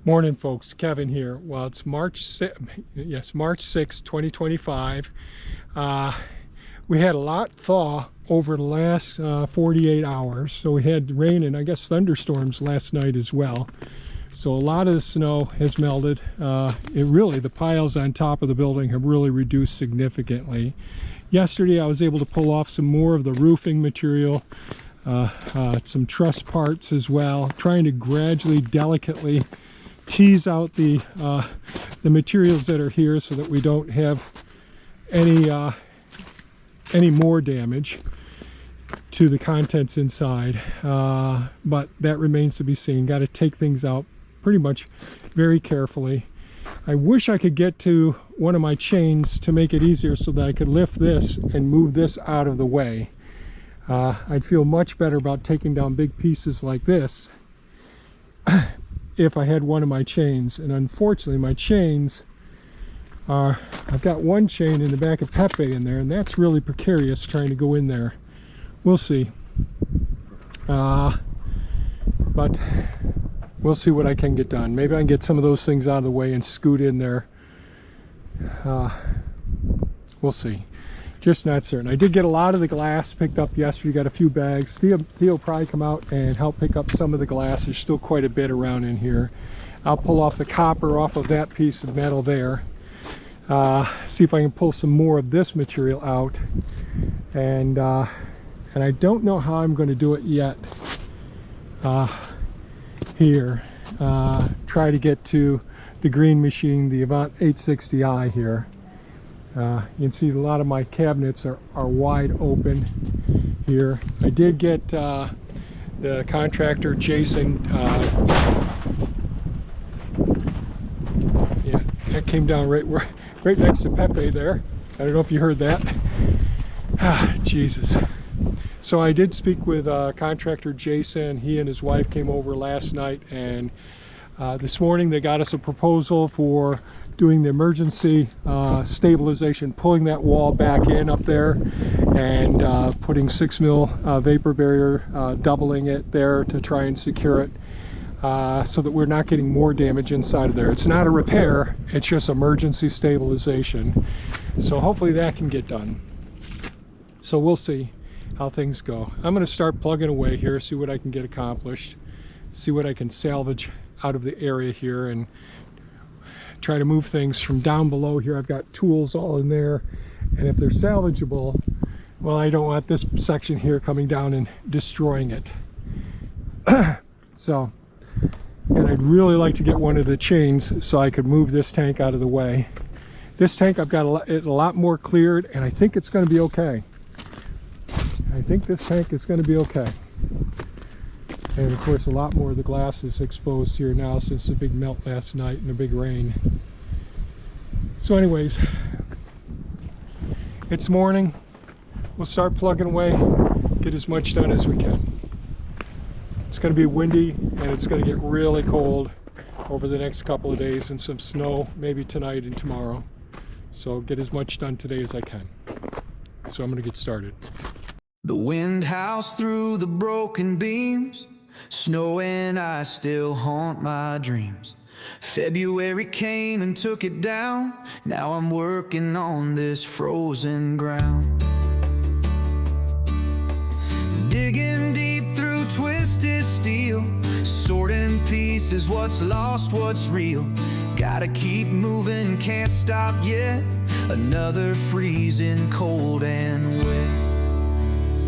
Morning, folks. Kevin here. Well, it's March 6, 2025. We had a lot thaw over the last 48 hours. So we had rain and I guess thunderstorms last night as well. So a lot of the snow has melted. The piles on top of the building have really reduced significantly. Yesterday I was able to pull off some more of the roofing material, some truss parts as well, trying to gradually, delicately tease out the materials that are here so that we don't have any more damage to the contents inside, but that remains to be seen. Got to take things out pretty much very carefully. I wish I could get to one of my chains to make it easier so that I could lift this and move this out of the way. I'd feel much better about taking down big pieces like this if I had one of my chains. And unfortunately my chains are, I've got one chain in the back of Pepe in there, and that's really precarious trying to go in there. We'll see. But we'll see what I can get done. Maybe I can get some of those things out of the way and scoot in there. We'll see. Just not certain. I did get a lot of the glass picked up yesterday. Got a few bags. Theo will probably come out and help pick up some of the glass. There's still quite a bit around in here. I'll pull off the copper off of that piece of metal there. See if I can pull some more of this material out. And I don't know how I'm going to do it yet. Here. Try to get to the green machine, the Avant 860i here. You can see a lot of my cabinets are wide open here. I did get the contractor Jason, yeah, that came down right next to Pepe there. I don't know if you heard that. Jesus. So I did speak with contractor Jason. He and his wife came over last night, and this morning they got us a proposal for doing the emergency stabilization, pulling that wall back in up there, and putting 6 mil vapor barrier, doubling it there to try and secure it, so that we're not getting more damage inside of there. It's not a repair, it's just emergency stabilization. So hopefully that can get done. So we'll see how things go. I'm going to start plugging away here, see what I can get accomplished, see what I can salvage out of the area here, and try to move things from down below here. I've got tools all in there, and if they're salvageable, well, I don't want this section here coming down and destroying it. So, and I'd really like to get one of the chains so I could move this tank out of the way. This tank, I've got it a lot more cleared, and I think it's going to be okay. I think this tank is going to be okay. And of course a lot more of the glass is exposed here now since the big melt last night and the big rain. So anyways, it's morning. We'll start plugging away, get as much done as we can. It's going to be windy and it's going to get really cold over the next couple of days, and some snow maybe tonight and tomorrow. So get as much done today as I can. So I'm going to get started. The wind howls through the broken beams, snow and ice still haunt my dreams. February came and took it down. Now I'm working on this frozen ground. Digging deep through twisted steel, sorting pieces, what's lost, what's real. Gotta keep moving, can't stop yet. Another freezing cold and wet.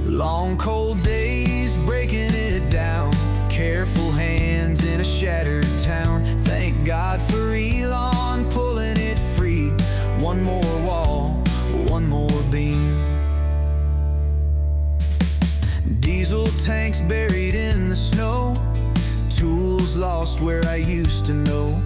Long cold days breaking it down, careful hands in a shattered town. Thank God for Elon pulling it free. One more wall, one more beam. Diesel tanks buried in the snow, tools lost where I used to know.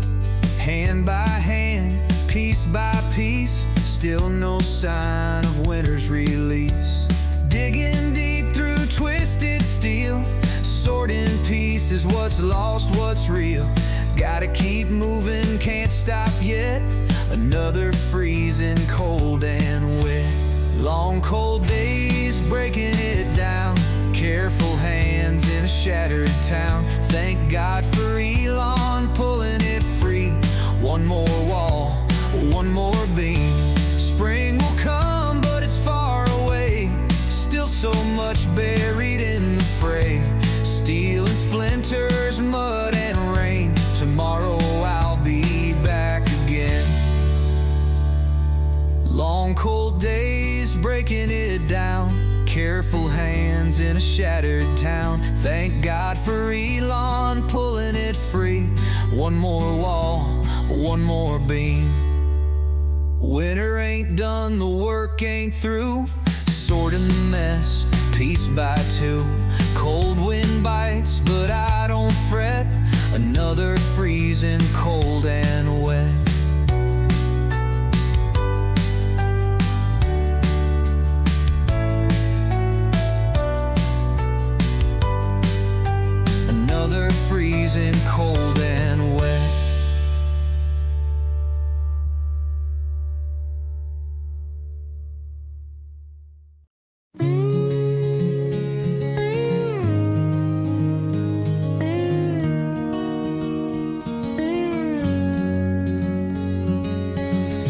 Hand by hand, piece by piece, still no sign of winter's release. Digging deep through twisted steel, sorting pieces, what's lost, what's real. Gotta keep moving, can't stop yet. Another freezing cold and wet. Long cold days breaking it down, careful hands in a shattered town. Thank God for Elon pulling it careful hands in a shattered town. Thank God for Elon pulling it free. One more wall, one more beam. Winter ain't done, the work ain't through. Sorting the mess, piece by two. Cold wind bites, but I don't fret. Another freezing cold and wet. Another freezing cold and wet.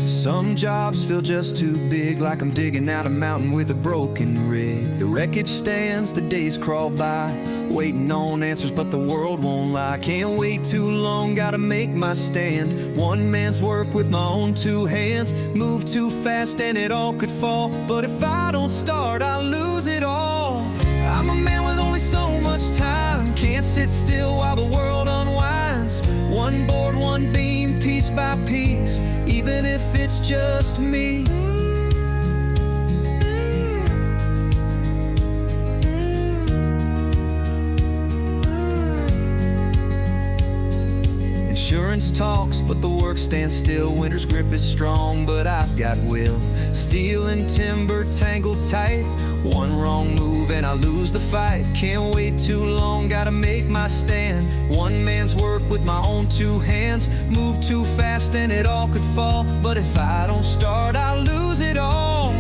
Some jobs feel just too big, like I'm digging out a mountain with a broken rig. The wreckage stands, the days crawl by, waiting on answers, but the world won't lie. Can't wait too long, gotta make my stand. One man's work with my own two hands. Move too fast and it all could fall, but if I don't start, I'll lose it all. I'm a man with only so much time, can't sit still while the world unwinds. One board, one beam, piece by piece, even if it's just me. Insurance talks, but the work stands still. Winter's grip is strong, but I've got will. Steel and timber tangled tight. One wrong move and I lose the fight. Can't wait too long, gotta make my stand. One man's work with my own two hands. Move too fast and it all could fall, but if I don't start, I'll lose it all.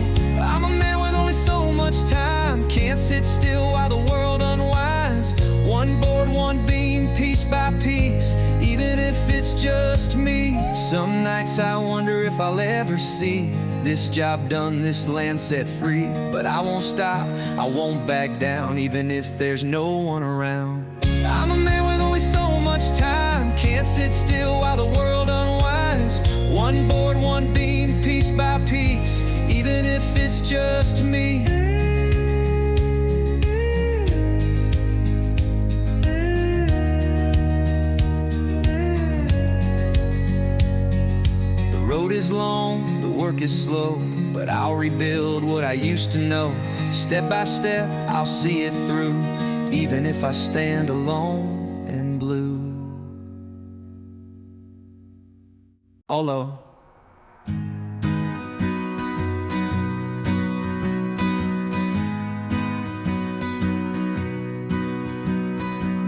I'm a man with only so much time, can't sit still while the world unwinds. One board, one beam, piece by piece, even if it's just me. Some nights I wonder if I'll ever see this job done, this land set free. But I won't stop, I won't back down, even if there's no one around. I'm a man with only so much time, can't sit still while the world unwinds. One board, one beam, piece by piece, even if it's just me. The road is long, the work is slow, but I'll rebuild what I used to know. Step by step, I'll see it through, even if I stand alone and blue. Although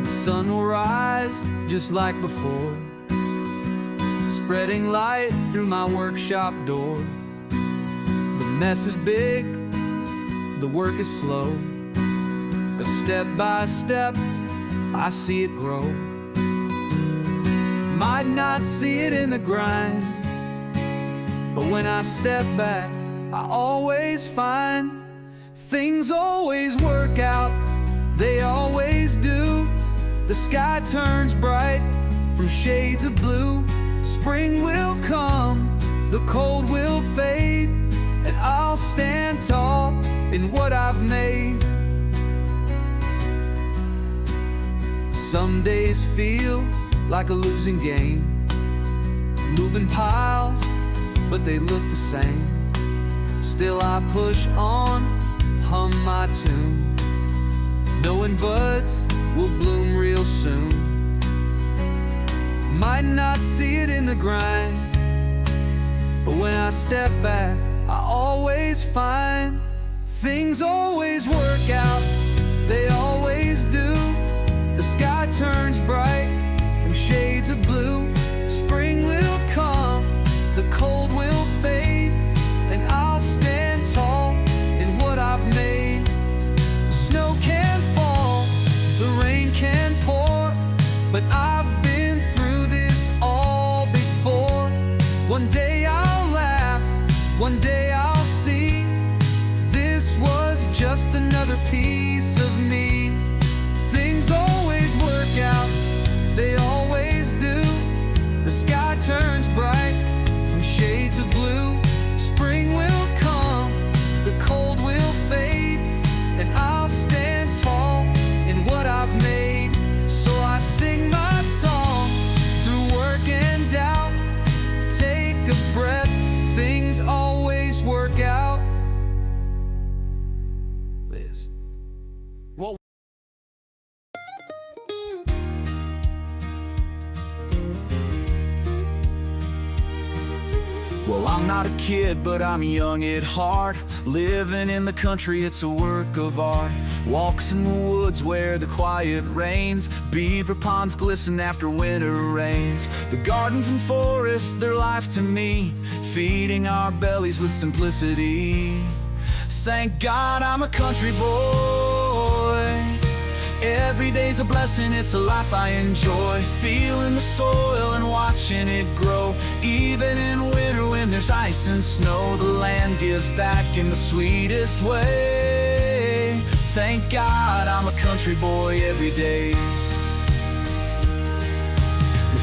the sun will rise just like before, spreading light through my workshop door. The mess is big, the work is slow, but step by step, I see it grow. Might not see it in the grind, but when I step back, I always find things always work out, they always do. The sky turns bright from shades of blue. Spring will come, the cold will fade, and I'll stand tall in what I've made. Some days feel like a losing game, moving piles, but they look the same. Still I push on, hum my tune, knowing buds will bloom real soon. Might not see it in the grind, but when I step back, I always find things always work out, they always do. The sky turns bright from shades of blue. Spring will come, the cold will fade, and I'll stand tall in what I've made. The snow can fall, the rain can pour, but I've been through this all before. One day I'll laugh, one day I'll see this was just another piece of me. Things always work out, they always do. The sky turns bright from shades of blue. Spring will come, the cold will fade, Well, I'm not a kid, but I'm young at heart. Living in the country, it's a work of art. Walks in the woods where the quiet reigns. Beaver ponds glisten after winter rains. The gardens and forests, they're life to me, feeding our bellies with simplicity. Thank God I'm a country boy. Every day's a blessing, it's a life I enjoy. Feeling the soil and watching it grow. Even in winter when there's ice and snow, the land gives back in the sweetest way. Thank God I'm a country boy every day.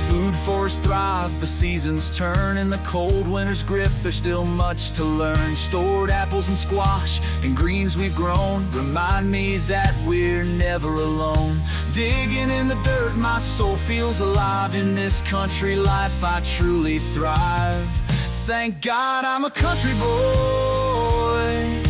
Food forests thrive, the seasons turn. In the cold winter's grip, there's still much to learn. Stored apples and squash and greens we've grown remind me that we're never alone. Digging in the dirt, my soul feels alive. In this country life, I truly thrive. Thank God I'm a country boy.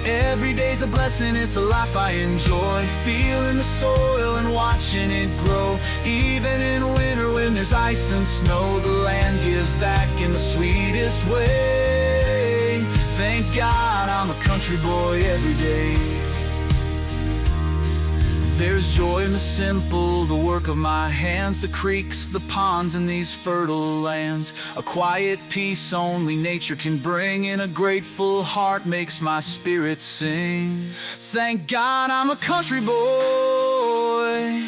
Every day's a blessing, it's a life I enjoy. Feeling the soil and watching it grow. Even in winter when there's ice and snow, the land gives back in the sweetest way. Thank God I'm a country boy every day. There's joy in the simple, the work of my hands. The creeks, the ponds, and these fertile lands. A quiet peace only nature can bring. In a grateful heart makes my spirit sing. Thank God I'm a country boy.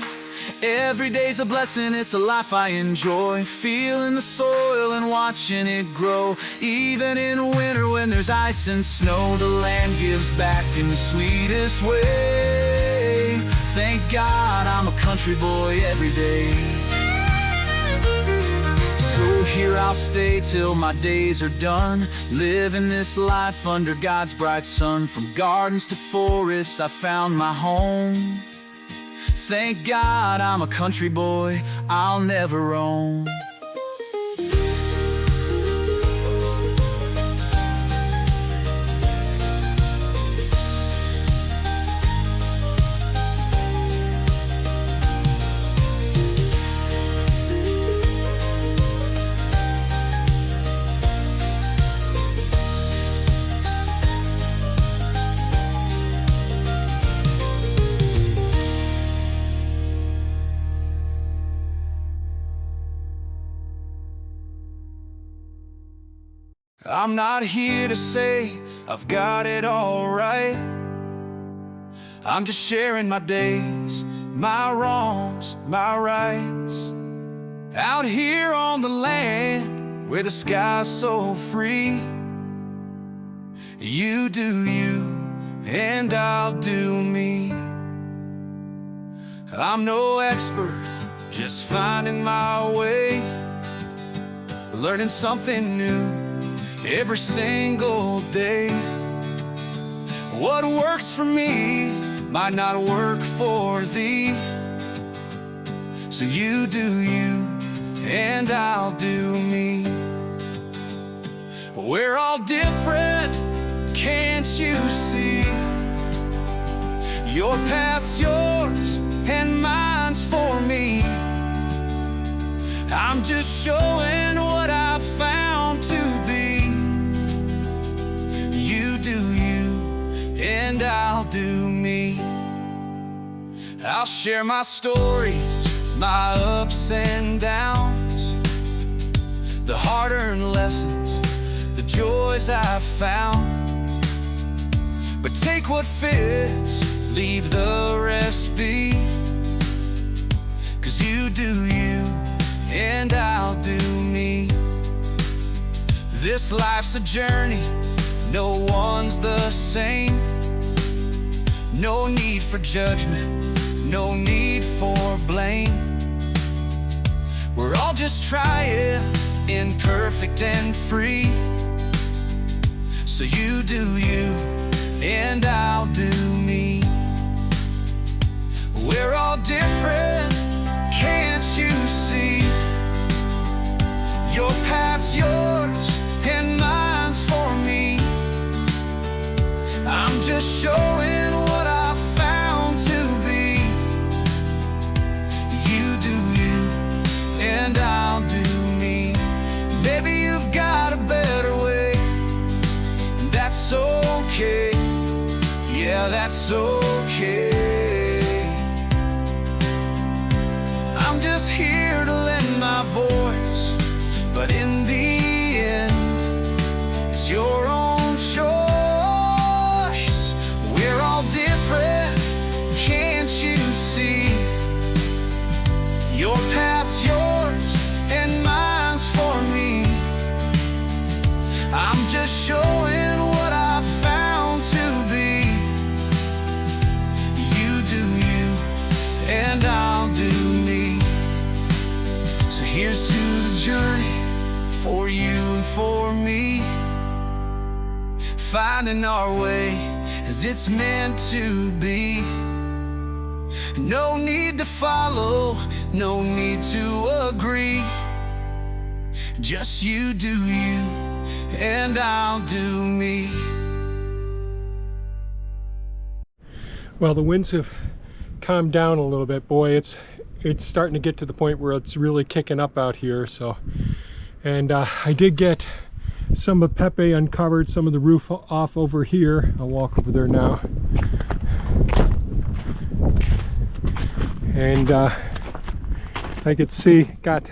Every day's a blessing, it's a life I enjoy. Feeling the soil and watching it grow. Even in winter when there's ice and snow, the land gives back in the sweetest way. Thank God I'm a country boy every day. So here I'll stay till my days are done, living this life under God's bright sun. From gardens to forests, I found my home. Thank God I'm a country boy, I'll never roam. I'm not here to say I've got it all right. I'm just sharing my days, my wrongs, my rights. Out here on the land where the sky's so free. You do you, and I'll do me. I'm no expert, just finding my way, learning something new every single day. What works for me might not work for thee. So you do you, and I'll do me. We're all different, can't you see? Your path's yours, and mine's for me. I'm just showing what I've found to be. You do you, and I'll do me. I'll share my stories, my ups and downs, the hard-earned lessons, the joys I've found. But take what fits, leave the rest be. 'Cause you do you, and I'll do me. This life's a journey, no one's the same. No need for judgment, no need for blame. We're all just trying, imperfect and free. So you do you, and I'll do me. We're all different, can't you see? Your path's yours, and mine's for me. I'm just showing what I've found to be. You do you, and I'll do me. Maybe you've got a better yeah, that's okay. I'm just here to lend my voice, but in the end, it's your own choice. We're all different, can't you see? Your path's yours and mine's for me. I'm just showing what I've found to be. You do you, and I'll do me. So here's to the journey, for you and for me, finding our way as it's meant to be. No need to follow, no need to agree. Just you do you, and I'll do me. Well, the winds have calmed down a little bit. Boy, it's starting to get to the point where it's really kicking up out here. So, and I did get some of Pepe uncovered, some of the roof off over here. I'll walk over there now. And I could see, got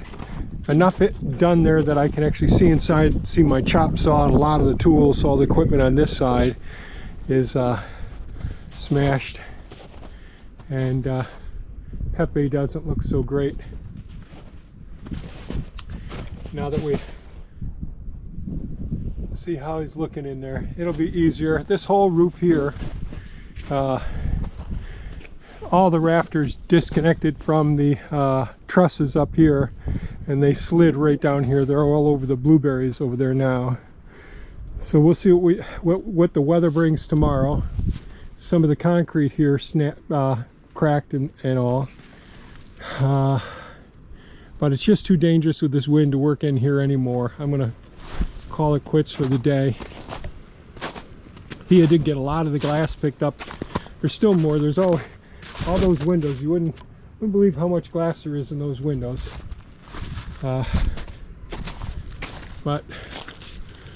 enough done there that I can actually see inside, see my chop saw and a lot of the tools. So all the equipment on this side is smashed, and Pepe doesn't look so great. Now that we see how he's looking in there, it'll be easier. This whole roof here, all the rafters disconnected from the trusses up here, and they slid right down here. They're all over the blueberries over there now. So we'll see what the weather brings tomorrow. Some of the concrete here cracked and all, but it's just too dangerous with this wind to work in here anymore. I'm gonna call it quits for the day. Thea did get a lot of the glass picked up. There's still more. There's all those windows. You wouldn't believe how much glass there is in those windows. But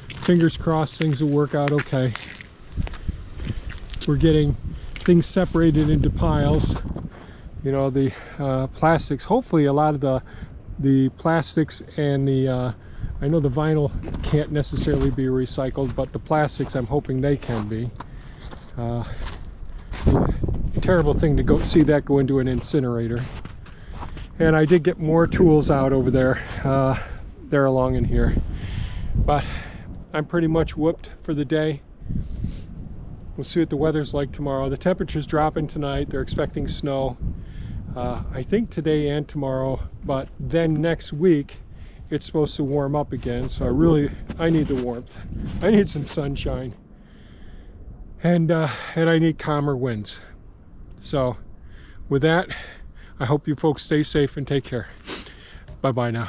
fingers crossed things will work out okay. We're getting things separated into piles. You know, the plastics, hopefully a lot of the plastics and the I know the vinyl can't necessarily be recycled, but the plastics I'm hoping they can be. Terrible thing to go see that go into an incinerator. And I did get more tools out over there. They're along in here, but I'm pretty much whooped for the day. We'll see what the weather's like tomorrow. The temperature's dropping tonight. They're expecting snow, I think today and tomorrow, but then next week it's supposed to warm up again. So I need the warmth. I need some sunshine, and I need calmer winds. So with that, I hope you folks stay safe and take care. Bye-bye now.